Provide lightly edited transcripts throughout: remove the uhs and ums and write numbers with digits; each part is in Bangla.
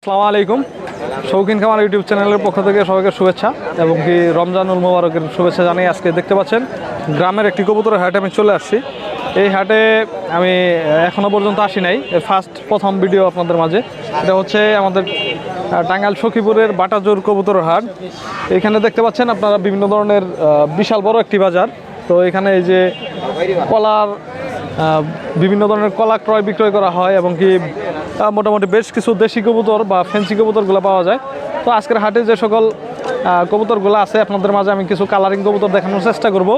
আসসালামু আলাইকুম। শৌখিন খামার ইউটিউব চ্যানেলের পক্ষ থেকে সবাইকে শুভেচ্ছা এবং কি রমজানুল মোবারকের শুভেচ্ছা জানিয়ে আজকে দেখতে পাচ্ছেন গ্রামের একটি কবুতরের হাটে আমি চলে আসছি। এই হাটে আমি এখনও পর্যন্ত আসি নাই, প্রথম ভিডিও আপনাদের মাঝে। এটা হচ্ছে আমাদের টাঙ্গাইল সখীপুরের বাটাজোর কবুতরের হাট। এখানে দেখতে পাচ্ছেন আপনারা বিভিন্ন ধরনের বিশাল বড় একটি বাজার। তো এখানে এই যে কলার বিভিন্ন ধরনের কলা ক্রয় বিক্রয় করা হয় এবং কি মোটামুটি বেশ কিছু দেশি কবুতর বা ফ্যান্সি কবুতরগুলো পাওয়া যায়। তো আজকের হাটে যে সকল কবুতরগুলো আছে আপনাদের মাঝে আমি কিছু কালারিং কবুতর দেখানোর চেষ্টা করব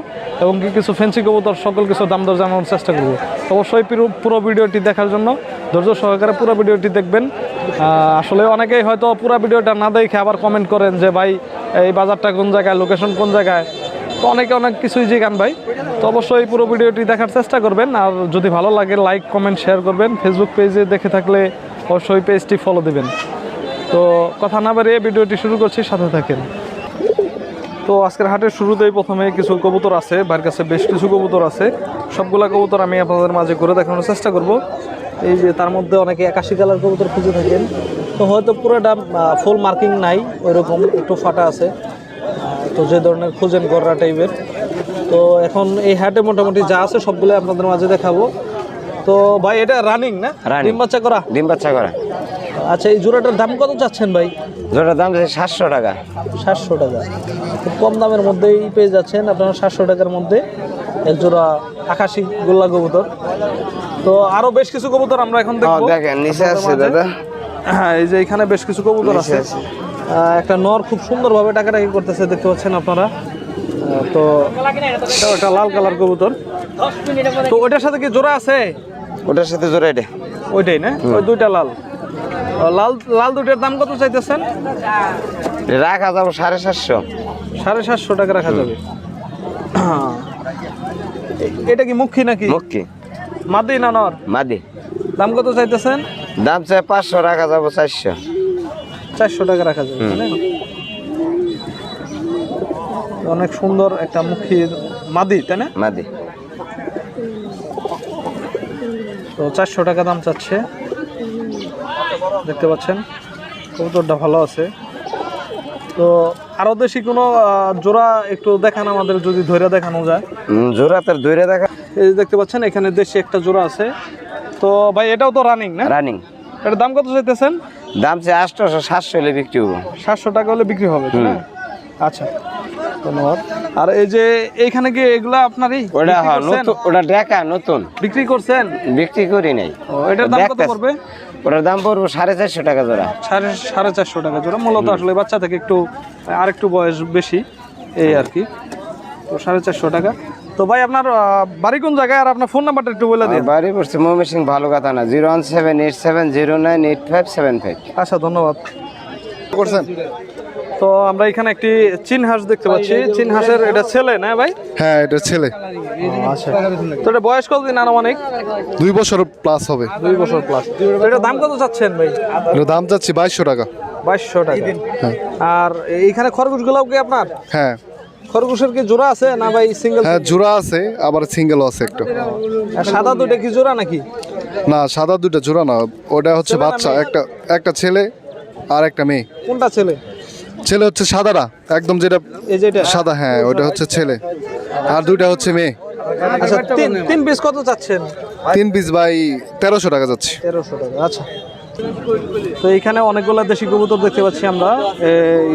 এবং কি কিছু ফ্যান্সি কবুতর সকল কিছু দাম দর জানানোর চেষ্টা করব। অবশ্যই পুরো ভিডিওটি দেখার জন্য ধৈর্য সহকারে পুরো ভিডিওটি দেখবেন। আসলে অনেকেই হয়তো পুরো ভিডিওটা না দেখে আবার কমেন্ট করেন যে ভাই এই বাজারটা কোন জায়গায়, লোকেশন কোন জায়গায়। তো অনেক কিছুই জিজ্ঞান ভাই। তো অবশ্যই পুরো ভিডিওটি দেখার চেষ্টা করবেন, আর যদি ভালো লাগে লাইক কমেন্ট শেয়ার করবেন। ফেসবুক পেজে দেখে থাকলে অবশ্যই পেজটি ফলো দেবেন। তো কথা না বাড়িয়ে ভিডিওটি শুরু করছি, সাথে থাকেন। তো আজকের হাটের শুরুতেই প্রথমে কিছু কবুতর আছে, ভাইয়ের কাছে বেশ কিছু কবুতর আছে। সবগুলা কবুতর আমি আপনাদের মাঝে করে দেখানোর চেষ্টা করব। এই যে তার মধ্যে অনেকে 81 কালার কবুতর খুঁজে থাকেন, তো হয়তো পুরোটা ফুল মার্কিং নাই, ওইরকম একটু ফাটা আছে। তো যে ধরনের খুঁজেন গররা টাইপের। তো এখন এই হাটে মোটামুটি যা আছে সবগুলো আপনাদের মাঝে দেখাবো। তো ভাই এটা রানিং না, ডিম বাচ্চা করা? ডিম বাচ্চা করা। আচ্ছা, এই জোড়াটার দাম কত চাচ্ছেন ভাই? জোড়ার দাম 700 টাকা। 700 টাকা, খুব কম দামের মধ্যেই পেয়ে যাচ্ছেন আপনারা 700 টাকার মধ্যে এক জোড়া 81 গোল্লা কবুতর। তো আরো বেশ কিছু কবুতর আমরা এখন দেখবো। দেখেন নিচে আছে দাদা। হ্যাঁ, এই যে এখানে বেশ কিছু কবুতর আছে। একটা নর খুব সুন্দরভাবে টাকাটাকি করতেছে, দেখতে পাচ্ছেন আপনারা। তো এটা লাল কালার কবুতর। তো ওইটার সাথে কি জোড়া আছে? ওটার সাথে জোড়া এটা ওইটাই না? ওই দুইটা লাল লাল লাল দুইটার দাম কত চাইতেছেন? রাখা যাবো 750। 750 টাকা রাখা যাবে। এটা কি মুখী নাকি? মুখী। মাদি না নর? মাদি। দাম কত চাইতেছেন? দাম চাই 500, রাখা যাবো 400। 400 টাকা রাখা যাবে। অনেক সুন্দর একটা মুখীর মাদি, তাই না? মাদি। তো 400 টাকা দাম চাচ্ছে, দেখতে পাচ্ছেন কবুতরটা ভালো আছে। তো আরো দেশি কোনো জোড়া একটু দেখান আমাদের, যদি ধরে দেখানো যায়। জোড়া তার ধরে দেখা। এই দেখতে পাচ্ছেন এখানে দেশি একটা জোড়া আছে। তো ভাই এটাও তো রানিং না? রানিং। এটার দাম কত চাইতেছেন? দাম চাই 800, 700 হলে বিক্রি হবো। 700 টাকা হলে বিক্রি হবে, তাই না? আচ্ছা, ধন্যবাদ। আর এই যে এইখানে কি এগুলা আপনারই? ওটা দেখা নতুন বিক্রি করছেন? বিক্রি করি নাই। এটার দাম কত পড়বে? ওটার দাম পড়বে 450 টাকা জোড়া। 450 টাকা জোড়া। মূলত আসলে বাচ্চা থেকে একটু আরেকটু বয়স বেশি, এই আর কি। তো 450 টাকা। তো ভাই আপনার বাড়ি কোন জায়গায়, আর আপনার ফোন নাম্বারটা একটু বলে দিন। বাড়ি পড়ছে ময়মনসিংহ ভালুকাতানা, 01787098575। আচ্ছা, ধন্যবাদ। তো আমরা এখানে একটি চীন হাঁস দেখতে পাচ্ছি। চীন হাঁসের এটা ছেলে না ভাই? হ্যাঁ, এটা ছেলে। আচ্ছা, তো এটা বয়স কতদিন আনুমানিক? 2 বছর প্লাস হবে। 2 বছর প্লাস। এটা দাম কত চাচ্ছেন ভাই? এটার দাম চাচ্ছি 2200 টাকা। 2200 টাকা। হ্যাঁ। আর এইখানে খরগোশগুলোও কি আপনার? হ্যাঁ। খরগোশের কি জোড়া আছে না ভাই সিঙ্গেল? হ্যাঁ, জোড়া আছে, আবার সিঙ্গেলও আছে একটা। আর সাদা দুটো কি জোড়া নাকি? না, সাদা দুটো জোড়া না, ওটা হচ্ছে বাচ্চা। একটা ছেলে আর একটা মেয়ে। কোনটা ছেলে? ছেলে হচ্ছে সাদাটা একদম, যেটা এই যেটা সাদা। হ্যাঁ, ওটা হচ্ছে ছেলে, আর দুইটা হচ্ছে মেয়ে। আচ্ছা, তিন পিস কত চাচ্ছেন? 3 পিস ভাই 1300 টাকা যাচ্ছে। 1300 টাকা। আচ্ছা, তো এইখানে অনেকগুলো দেশি কবুতর দেখতে পাচ্ছি আমরা।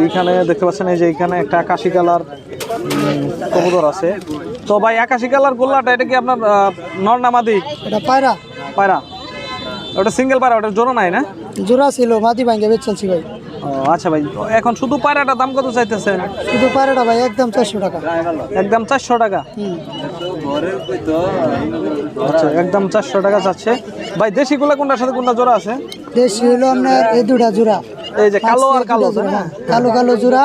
এইখানে দেখতে পাচ্ছেন এই যে এখানে একটা 81 কালার কবুতর আছে। তো ভাই 81 কালার গোল্লাটা এটা কি আপনার নর না মাদি? এটা পায়রা। পায়রা, ওটা সিঙ্গেল পায়রা, ওটা জোড়া নাই না? জোড়া ছিল, মাদি ভাঙ্গে বেচছি ভাই। ও আচ্ছা ভাই, এখন শুধু পায়রাটার দাম কত চাইতেছেন? শুধু পায়রাটা ভাই একদম 400 টাকা। একদম 400 টাকা। আচ্ছা, একদম 400 টাকা চাচ্ছে ভাই। দেশিগুলো কোনটার সাথে কোনটা জোড়া আছে? দেশি হলো আপনার এই দুটা জোড়া, এই যে কালো আর কালো, হ্যাঁ, কালো কালো জোড়া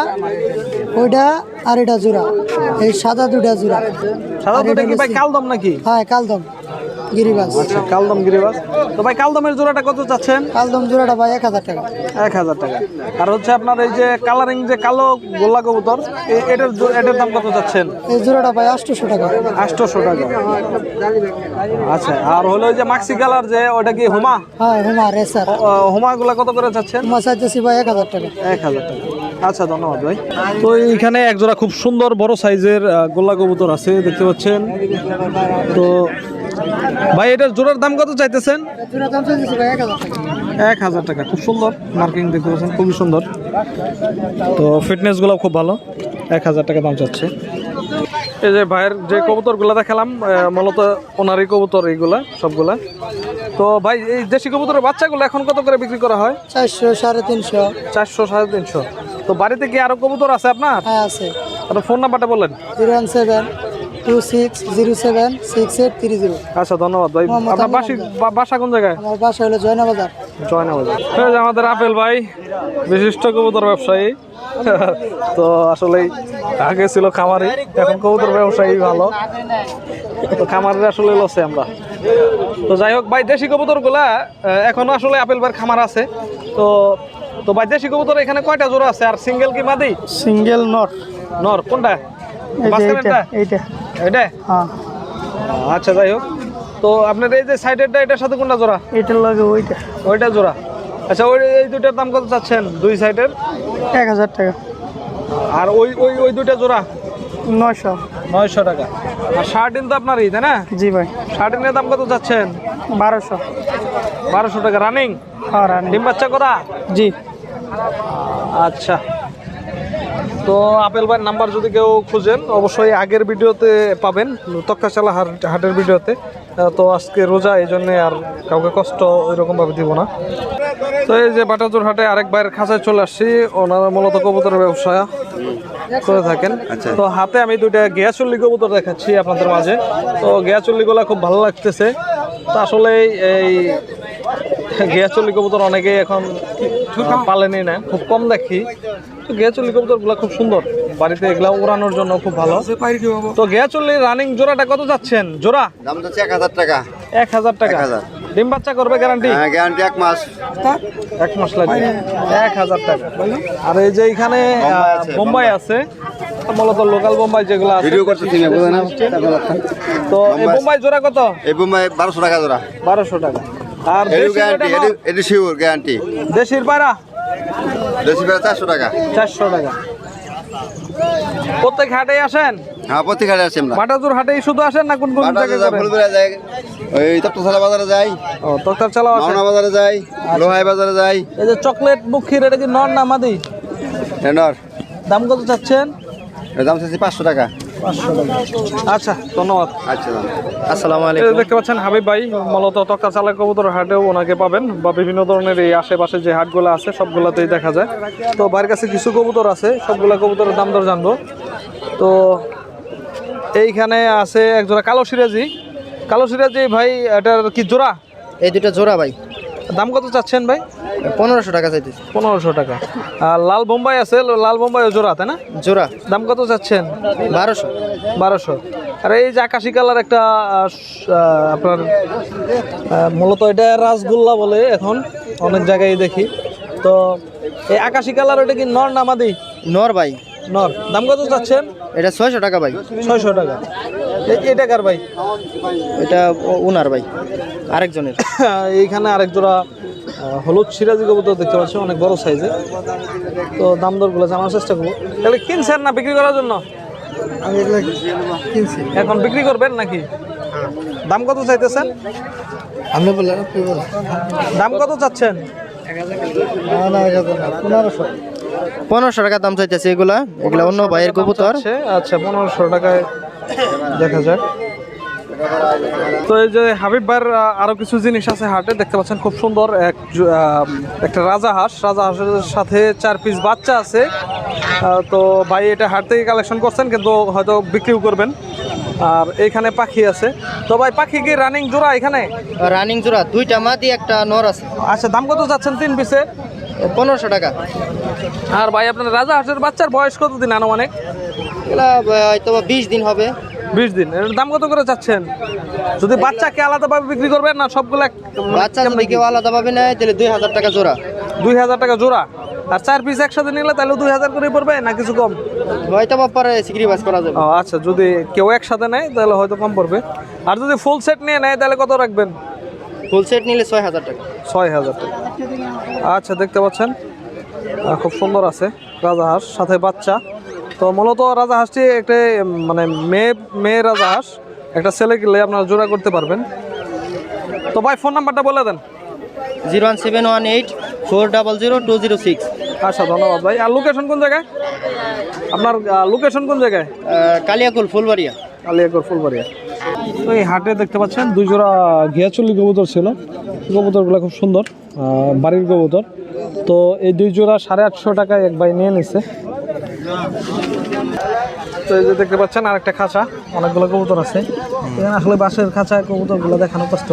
ওইটা, আর এটা জোড়া। এই সাদা দুটা জোড়া। সাদা দুটো কি ভাই কালদম নাকি? হ্যাঁ, কালদম। গিরিবাস। আচ্ছা, কালদম গিরিবাস। তো ভাই কালদমের জোড়াটা কত চাচ্ছেন? কালদম জোড়াটা ভাই 1000 টাকা। 1000 টাকা। আর হচ্ছে আপনার এই যে কালারিং যে কালো গোল্লা কবুতর, এটার দাম কত চাচ্ছেন? এই জোড়াটা ভাই 800 টাকা। 800 টাকা। আচ্ছা, আর হলো ওই যে মাক্সি কালার যে ওটা কি হুমা? হ্যাঁ হুমা রেসার। হুমাগুলা কত করে চাচ্ছেন? হুমা চাইতেছি ভাই 1000 টাকা। 1000 টাকা। আচ্ছা, ধন্যবাদ ভাই। তো এইখানে একজোড়া খুব সুন্দর বড় সাইজের গোল্লা কবুতর আছে, দেখতে পাচ্ছেন। তো ভাই এটার জোড়ার দাম কত চাইতেছেন? জোড়া দাম চাইতেছি ভাই 1000 টাকা। 1000 টাকা। খুব সুন্দর মার্কিং, দেখতে পাচ্ছেন খুবই সুন্দর। তো ফিটনেসগুলো খুব ভালো। 1000 টাকা দাম চাচ্ছে। এই যে ভাইয়ের যে কবুতরগুলো দেখালাম মূলত ওনারই কবুতর এইগুলা সবগুলা। তো ভাই এই দেশি কবুতরের বাচ্চাগুলো এখন কত করে বিক্রি করা হয়? 400 350। 400 350। তো বাড়িতে কি আরো কবুতর আছে আপনার? হ্যাঁ আছে। আপনার ফোন নাম্বারটা বলেন। 01726076830। আচ্ছা, ধন্যবাদ ভাই। আপনার বাসা কোন জায়গায়? আমার বাসা হলো জয়নাবাজার। জয়নাবাজার। এই যে আমাদের আপেল ভাই, বিশিষ্ট কবুতর ব্যবসায়ী। তো আসলেই আগে ছিল খামারি, এখন কবুতর ব্যবসায়ী ভালো। তো খামারের আসলে লসে আমরা। তো যাই হোক ভাই, দেশি কবুতর গুলা এখনো আসলে আপেল ভাইয়ের খামার আছে। তো তো ভাই দেশি কবুতর এখানে কয়টা জোড়া আছে? আর সিঙ্গেল কি মাদি? সিঙ্গেল নর। নর কোনটা? এইটা। এটা? হ্যাঁ। আচ্ছা, যাই হোক। তো আপনার এই যে সাইডেরটা, এটার সাথে কোনটা জোড়া? এটার লাগে ওইটা জোড়া। আচ্ছা, এই দুইটার দাম কত চাচ্ছেন? দুই সাইডের 1000 টাকা। আর ওই দুইটা জোড়া 900 টাকা। আর শার্টিন তো আপনারই, তাই না? জি ভাই। শার্টিনের দাম কত চাচ্ছেন? 1200 টাকা। রানিং? হ্যাঁ রানিং। ডিম বাচ্চা করা? জি। আচ্ছা। তো আপেল ভাইয়ের নাম্বার যদি কেউ খুঁজেন অবশ্যই আগের ভিডিওতে পাবেন, তক্তাশালা হাটের ভিডিওতে। তো আজকে রোজা, এই জন্যে আর কাউকে কষ্ট ওইরকমভাবে দিব না। তো এই যে বাটাজোর হাটে আরেক ভাইয়ের খাঁচায় চলে আসছি। ওনারা মূলত কবুতরের ব্যবসা করে থাকেন। তো হাতে আমি দুইটা গিয়াচল্লি কবুতর দেখাচ্ছি আপনাদের মাঝে। তো গিয়াচল্লিগুলো খুব ভালো লাগতেছে। তো আসলে এই গিয়াচল্লি কবুতর অনেকেই এখন পালেনি না, খুব কম দেখি। তো গিয়াচল্লি কবুতরগুলো খুব সুন্দর, বাড়িতে এগুলা উড়ানোর জন্য খুব ভালো। তো গিয়াচল্লি রানিং জোড়াটা কত যাচ্ছেন? জোড়া দাম তো 1000 টাকা। 1000 টাকা। ডিম বাচ্চা করবে গ্যারান্টি? হ্যাঁ গ্যারান্টি 1 মাস। 1 মাস লাগবে। 1000 টাকা। আর এই যে এখানে বোম্বাই আছে, মূলত লোকাল বোম্বাই যেগুলো আছে। ভিডিও করতেছি না, বুঝেন না? তো এই বোম্বাই জোড়া কত? এই বোম্বাই 1200 টাকা জোড়া। 1200 টাকা। আর এর গ্যারান্টি, এর শিওর গ্যারান্টি। দেশির পায়রা? দেশি বেড়া 400 টাকা। 400 টাকা। প্রত্যেক হাটেই আসেন? হ্যাঁ প্রত্যেক হাটে আসি আমরা। বাটাজোর হাটেই শুধু আসেন না কোন কোন জায়গায় করেন? ফুলবেড়া যাই, ওই তপ্তশালা বাজারে যাই, ও তক্তার চালাও আছে। মাওনা বাজারে যাই, লোহাই বাজারে যাই। এই যে চকলেট মুখির, এটা কি নর না মাদি? টেন্ডার দাম কত চাচ্ছেন? এর দাম চাচ্ছি 500 টাকা। 500 টাকা। আচ্ছা, ধন্যবাদ। আচ্ছা দাম। আসসালামু এই আলাইকুম। যে দেখতে পাচ্ছেন হাবিব ভাই, মূলত তক্তা চালা কবুতর হাটেও ওনাকে পাবেন, বা বিভিন্ন ধরনের এই আশেপাশে যে হাটগুলো আছে সবগুলোতেই দেখা যায়। তো ভাইয়ের কাছে কিছু কবুতর আছে, সবগুলা কবুতরের দাম দর জানবো। তো এইখানে আছে একজোড়া কালো সিরাজি। কালো সিরাজি ভাই, এটার কি জোড়া? এই দুটো জোড়া ভাই। দাম কত চাচ্ছেন ভাই? 1500 টাকা চাইতেছি। 1500 টাকা। আর লাল বোম্বাই আছে, লাল বোম্বাইও জোড়া, তাই না? জোড়া দাম কত চাচ্ছেন? 1200। 1200। আর এই যে আকাশি কালার একটা আপনার মূলত এটা রাসগোল্লা বলে এখন অনেক জায়গায় দেখি। তো এই আকাশি কালার, ওটা কি নর না মাদি? নর ভাই। নর। দাম কত চাচ্ছেন? এটা 600 টাকা ভাই। 600 টাকা। এটা কার ভাই? এটা উনার ভাই, আরেকজনের। এইখানে আরেক জোড়া হলুদ সিরাজি কবুতর দেখতে পাচ্ছি, অনেক বড় সাইজে। তো দাম দরগুলো জানার চেষ্টা করবো। তাহলে কিনছেন না বিক্রি করার জন্য? আমি এগুলো কিনছি। এখন বিক্রি করবেন নাকি? দাম কত চাইতেছেন? আপনি বললেন, আপনি বলেন। দাম কত চাচ্ছেন? না 1500 টাকা দাম চাইতেছে এগুলা। এগুলা অন্য ভাইয়ের কবুতর। আচ্ছা, 1500 টাকায় দেখা যায়। তো এই যে হাবিব ভাইয়ের আরো কিছু জিনিস আছে হাটে, দেখতে পাচ্ছেন খুব সুন্দর একটা রাজা হাঁস। রাজা হাঁসের সাথে 4 পিস বাচ্চা আছে। তো ভাই এটা হাট থেকে কালেকশন করছেন, কিন্তু হয়তো বিক্রিও করবেন। আর এইখানে পাখি আছে। তো ভাই পাখি কি রানিং জোড়া এখানে? রানিং জোড়া, দুইটা মাদি একটা নর আছে। আচ্ছা, দাম কত যাচ্ছেন 3 পিসে? 1500 টাকা। আর ভাই আপনার রাজা হাঁসের বাচ্চার বয়স কতদিন আনুমানিক? এগুলা হয়তো 20 দিন হবে। 20 দিন। এর দাম কত করে চাচ্ছেন? যদি বাচ্চাকে আলাদাভাবে বিক্রি করবেন না সবগুলো বাচ্চা যদি কেউ আলাদা পাবে না তাহলে 2000 টাকা জোড়া। 2000 টাকা জোড়া। আর 4 পিস একসাথে নিলে তাহলে 2000 করে পড়বে না কিছু কম? হয়তো পরে সিক্রিফাইস করা যাবে। ও আচ্ছা, যদি কেউ একসাথে নেয় তাহলে হয়তো কম পড়বে। আর যদি ফুল সেট নিয়ে নেয় তাহলে কত রাখবেন? ফুল সেট নিলে 6000 টাকা। 6000 টাকা। আচ্ছা, দেখতে পাচ্ছেন খুব সুন্দর আছে রাজাহাঁস, সাথে বাচ্চা। তো মূলত রাজাহাঁসটি একটা মানে মেয়ে রাজাহাঁস, একটা ছেলে কিনলে আপনারা জোড়া করতে পারবেন। তো ভাই ফোন নাম্বারটা বলে দেন। 01718400206। আচ্ছা, ধন্যবাদ ভাই। আর লোকেশন কোন জায়গায় আপনার? লোকেশন কোন জায়গায়? কালিয়াকুল ফুলবাড়িয়া। আলিয়াগড় ফুলবাড়িয়া। তো এই হাটে দেখতে পাচ্ছেন 2 জোড়া ঘিয়াচুল্লি কবুতর ছিল। কবুতরগুলো খুব সুন্দর, বাড়ির কবুতর। তো এই 2 জোড়া 850 টাকায় এক ভাই নিয়ে নিচ্ছে। তো এই যে দেখতে পাচ্ছেন আরেকটা খাঁচা, অনেকগুলো কবুতর আছে এখানে। আসলে বাঁশের খাঁচায় কবুতরগুলো দেখানো কষ্ট।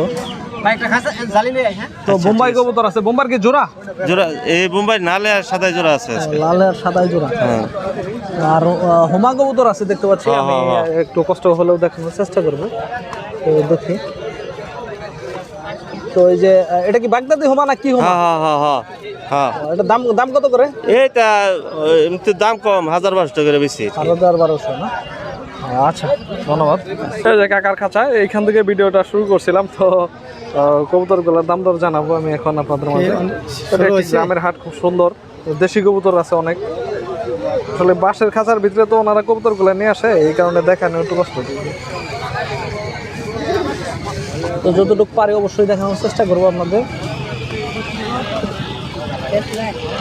তো বোম্বাই কবুতর আছে। বোম্বার কি জোড়া? জোড়া এই বোম্বাই নালে আর সাদাই জোড়া আছে। লাল আর সাদাই জোড়া। আর হোমা কবুতর আছে দেখতে পাচ্ছি। আমি একটু কষ্ট হলেও দেখানোর চেষ্টা করবো। তো দেখি। তো এই যে এটা কি বাগদাদি হোমা না কি হোমা? হ্যাঁ, এটা দাম কত করে? এইটা এমনি দাম কম, 1000-1200 টাকা করে বেশি। 1200 না? আচ্ছা, ধন্যবাদ। এই যে কাকার খাঁচা, এইখান থেকে ভিডিওটা শুরু করছিলাম। তো কবুতরগুলোর দাম দর জানাবো আমি এখন আপনাদের মাঝে। এটা একটি গ্রামের হাট, খুব সুন্দর। দেশি কবুতর আছে অনেক। আসলে বাঁশের খাঁচার ভিতরে তো ওনারা কবুতরগুলো নিয়ে আসে, এই কারণে দেখানো একটু কষ্ট। তো যতটুকু পারি অবশ্যই দেখানোর চেষ্টা করবো আপনাদের।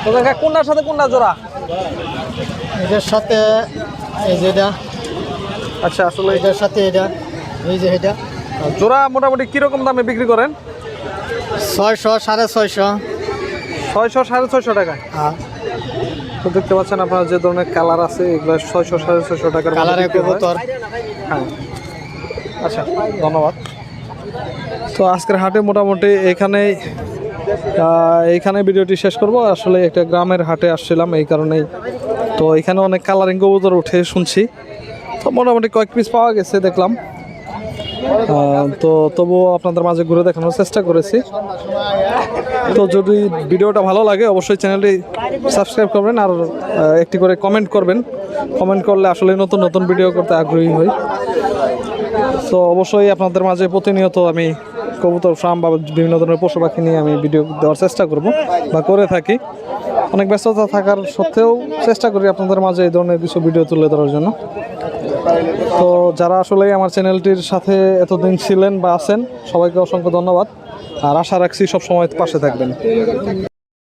তো কাকা কোনটার সাথে কোনটা জোড়া? এটার সাথে এই যেটা, আচ্ছা, আসলে এটার সাথে এটা, এই যে এটা জোড়া মোটামুটি কিরকম দামে বিক্রি করেন? 600, 650। 600, 650 টাকা। হ্যাঁ, তো দেখতে পাচ্ছেন আপনার যে ধরনের কালার আছে এগুলো 600, 650 টাকার কালারের কবুতর। হ্যাঁ, আচ্ছা, ধন্যবাদ। তো আজকের হাটে মোটামুটি এইখানে ভিডিওটি শেষ করব। আসলে একটা গ্রামের হাটে আসছিলাম এই কারণেই। তো এখানে অনেক কালারিং কবুতর উঠে শুনছি। তো মোটামুটি কয়েক পিস পাওয়া গেছে দেখলাম। তো তবুও আপনাদের মাঝে ঘুরে দেখানোর চেষ্টা করেছি। তো যদি ভিডিওটা ভালো লাগে অবশ্যই চ্যানেলটি সাবস্ক্রাইব করবেন আর একটি করে কমেন্ট করবেন। কমেন্ট করলে আসলে নতুন নতুন ভিডিও করতে আগ্রহী হই। তো অবশ্যই আপনাদের মাঝে প্রতিনিয়ত আমি কবুতর ফার্ম বা বিভিন্ন ধরনের পশু পাখি নিয়ে আমি ভিডিও দেওয়ার চেষ্টা করব বা করে থাকি। অনেক ব্যস্ততা থাকার সত্ত্বেও চেষ্টা করি আপনাদের মাঝে এই ধরনের কিছু ভিডিও তুলে ধরার জন্য। তো যারা আসলে আমার চ্যানেলটির সাথে এতদিন ছিলেন বা আছেন সবাইকে অসংখ্য ধন্যবাদ। আর আশা রাখছি সব সময় পাশে থাকবেন।